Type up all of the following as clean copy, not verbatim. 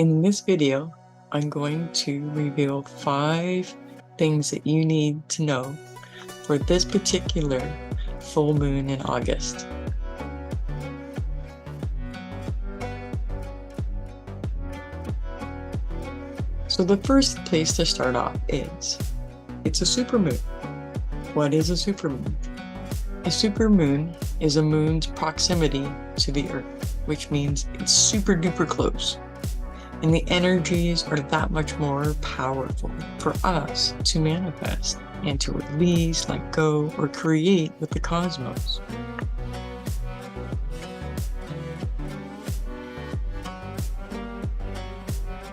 In this video, I'm going to reveal 5 things that you need to know for this particular full moon in August. So the first place to start off is, it's a supermoon. What is a supermoon? A supermoon is a moon's proximity to the Earth, which means it's super duper close. And the energies are that much more powerful for us to manifest and to release, let go, or create with the cosmos.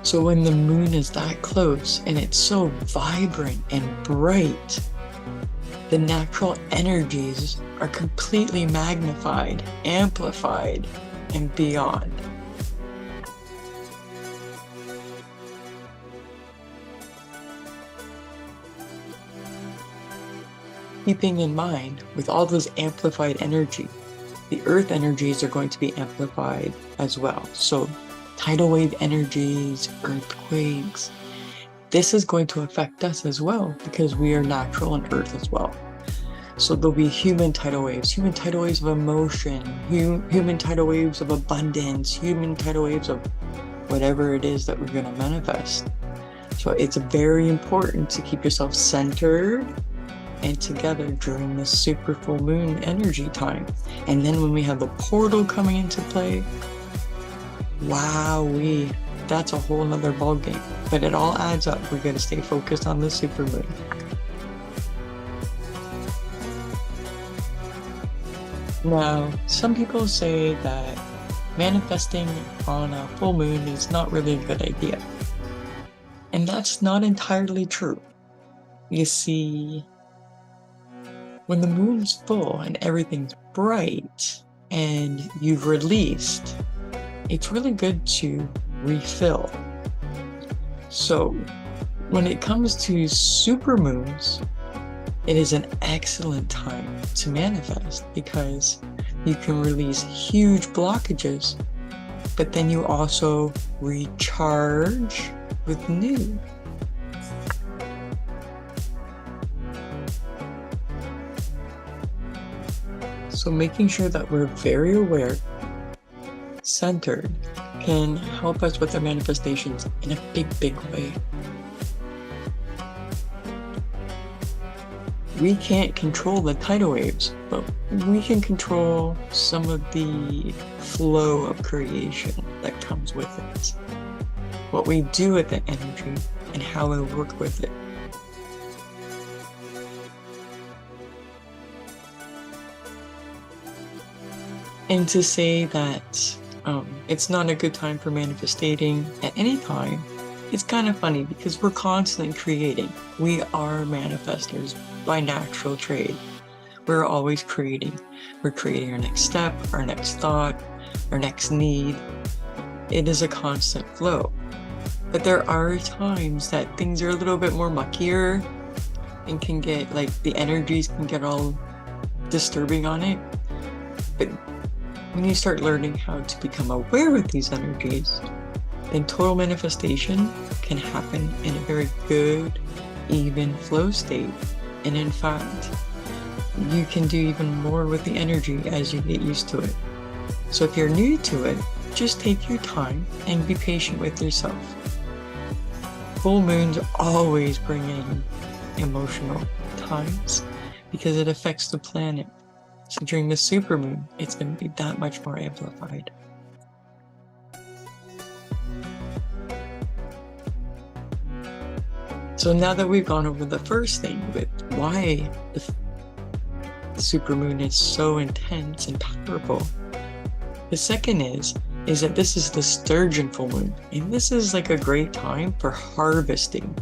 So when the moon is that close and it's so vibrant and bright, the natural energies are completely magnified, amplified, and beyond. Keeping in mind, with all those amplified energy, the earth energies are going to be amplified as well. So tidal wave energies, earthquakes, this is going to affect us as well because we are natural on earth as well. So there'll be human tidal waves of emotion, human tidal waves of abundance, human tidal waves of whatever it is that we're going to manifest. So it's very important to keep yourself centered and together during this super full moon energy time. And then when we have the portal coming into play, wowee, that's a whole nother ballgame. But it all adds up. We're going to stay focused on the super moon. Now, some people say that manifesting on a full moon is not really a good idea. And that's not entirely true. You see, when the moon's full and everything's bright and you've released, it's really good to refill. So when it comes to supermoons, it is an excellent time to manifest because you can release huge blockages, but then you also recharge with new. So making sure that we're very aware, centered, can help us with our manifestations in a big way. We can't control the tidal waves, but we can control some of the flow of creation that comes with it. What we do with the energy and how we work with it. And to say that it's not a good time for manifesting at any time, it's kind of funny because we're constantly creating. We are manifestors by natural trade. We're always creating. We're creating our next step, our next thought, our next need. It is a constant flow. But there are times that things are a little bit more muckier and can get, like, the energies can get all disturbing on it. But when you start learning how to become aware of these energies, then total manifestation can happen in a very good, even flow state. And in fact, you can do even more with the energy as you get used to it. So if you're new to it, just take your time and be patient with yourself. Full moons always bring in emotional times because it affects the planet. So during the supermoon, it's going to be that much more amplified. So now that we've gone over the first thing with why the supermoon is so intense and powerful, the second is that this is the sturgeon full moon, and this is like a great time for harvesting.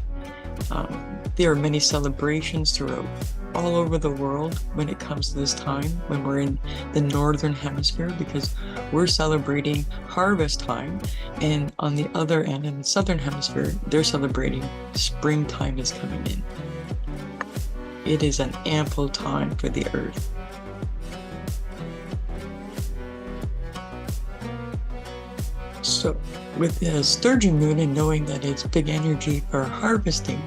There are many celebrations throughout all over the world when it comes to this time, when we're in the northern hemisphere, because we're celebrating harvest time, and on the other end, in the southern hemisphere, they're celebrating springtime is coming in. It is an ample time for the earth. So with the sturgeon moon and knowing that it's big energy for harvesting,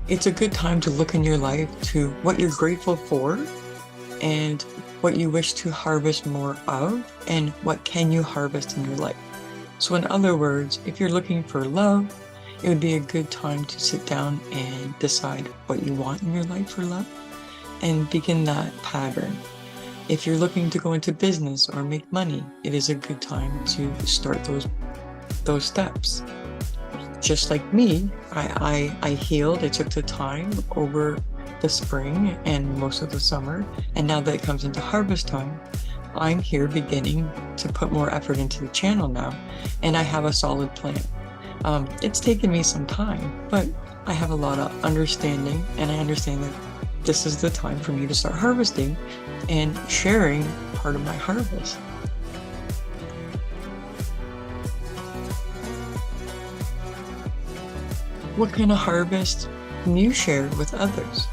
it's a good time to look in your life to what you're grateful for and what you wish to harvest more of and what can you harvest in your life. So in other words, if you're looking for love, it would be a good time to sit down and decide what you want in your life for love and begin that pattern. If you're looking to go into business or make money, it is a good time to start those steps. Just like me, I healed. It took the time over the spring and most of the summer, and now that it comes into harvest time, I'm here beginning to put more effort into the channel now, and I have a solid plan. It's taken me some time, but I have a lot of understanding, and I understand that this is the time for me to start harvesting and sharing part of my harvest. What kind of harvest can you share with others?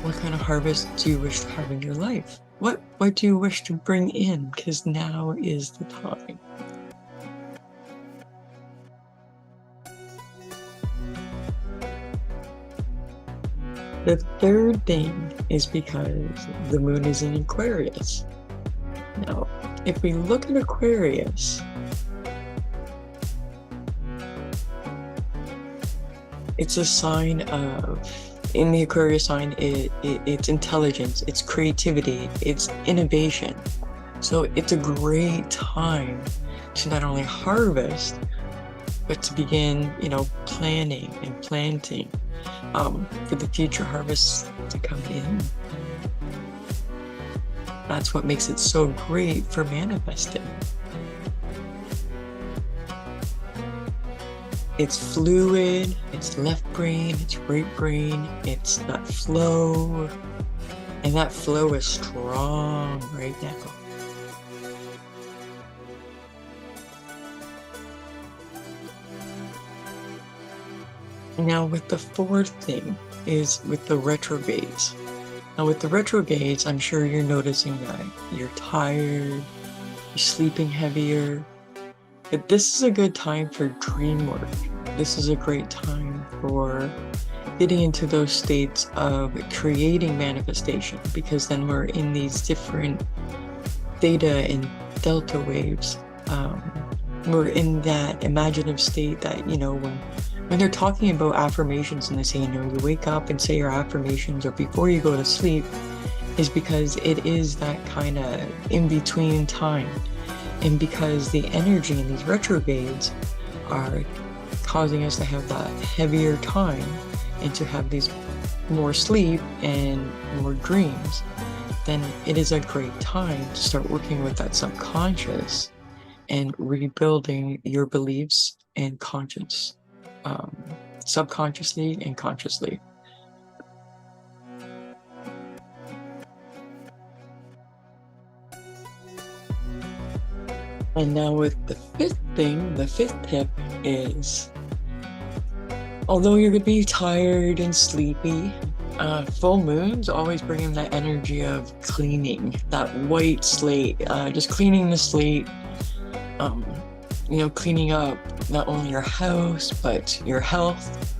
What kind of harvest do you wish to have in your life? What do you wish to bring in? Because now is the time. The third thing is because the moon is in Aquarius. Now, if we look at Aquarius, it's a sign of, in the Aquarius sign, it's intelligence, it's creativity, it's innovation. So it's a great time to not only harvest, but to begin, planning and planting for the future harvests to come in. That's what makes it so great for manifesting. It's fluid, it's left brain, it's right brain, it's that flow, and that flow is strong right now. Now with the fourth thing is with the retrogrades. Now with the retrogrades, I'm sure you're noticing that you're tired, you're sleeping heavier, but this is a good time for dream work. This is a great time for getting into those states of creating manifestation, because then we're in these different theta and delta waves. We're in that imaginative state that, when they're talking about affirmations and they say, you wake up and say your affirmations or before you go to sleep, is because it is that kind of in-between time. And because the energy in these retrogrades are causing us to have that heavier time and to have these more sleep and more dreams, then it is a great time to start working with that subconscious and rebuilding your beliefs and conscience, subconsciously and consciously. And now with the fifth thing, the fifth tip is, although you're going to be tired and sleepy, full moons always bring in that energy of cleaning, that white slate, just cleaning the slate, cleaning up not only your house, but your health,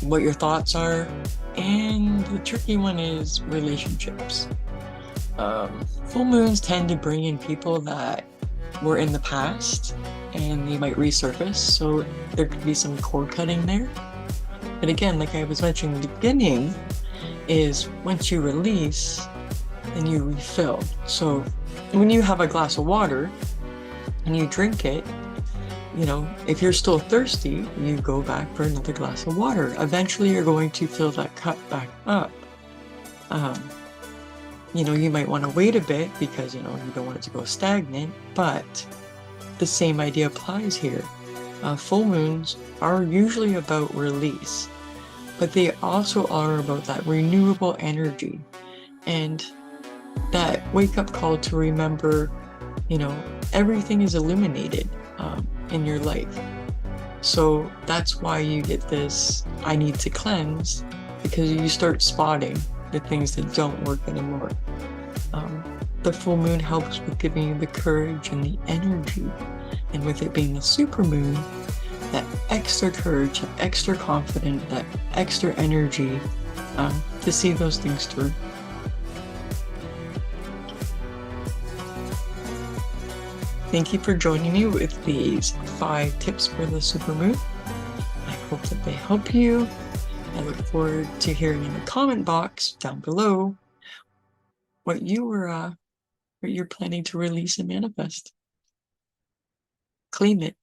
what your thoughts are, and the tricky one is relationships. Full moons tend to bring in people that were in the past and they might resurface, so there could be some cord cutting there. But again, like I was mentioning in the beginning, is once you release, then you refill. So when you have a glass of water and you drink it, if you're still thirsty, you go back for another glass of water. Eventually you're going to fill that cup back up. You might want to wait a bit because, you don't want it to go stagnant, but the same idea applies here. Full moons are usually about release, but they also are about that renewable energy and that wake-up call to remember, everything is illuminated in your life. So that's why you get this, I need to cleanse, because you start spotting the things that don't work anymore. The full moon helps with giving you the courage and the energy. And with it being a super moon, that extra courage, that extra confidence, that extra energy to see those things through. Thank you for joining me with these 5 tips for the supermoon. I hope that they help you. I look forward to hearing in the comment box down below what you're planning to release and manifest. Claim it.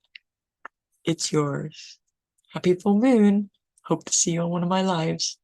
It's yours. Happy full moon. Hope to see you on one of my lives.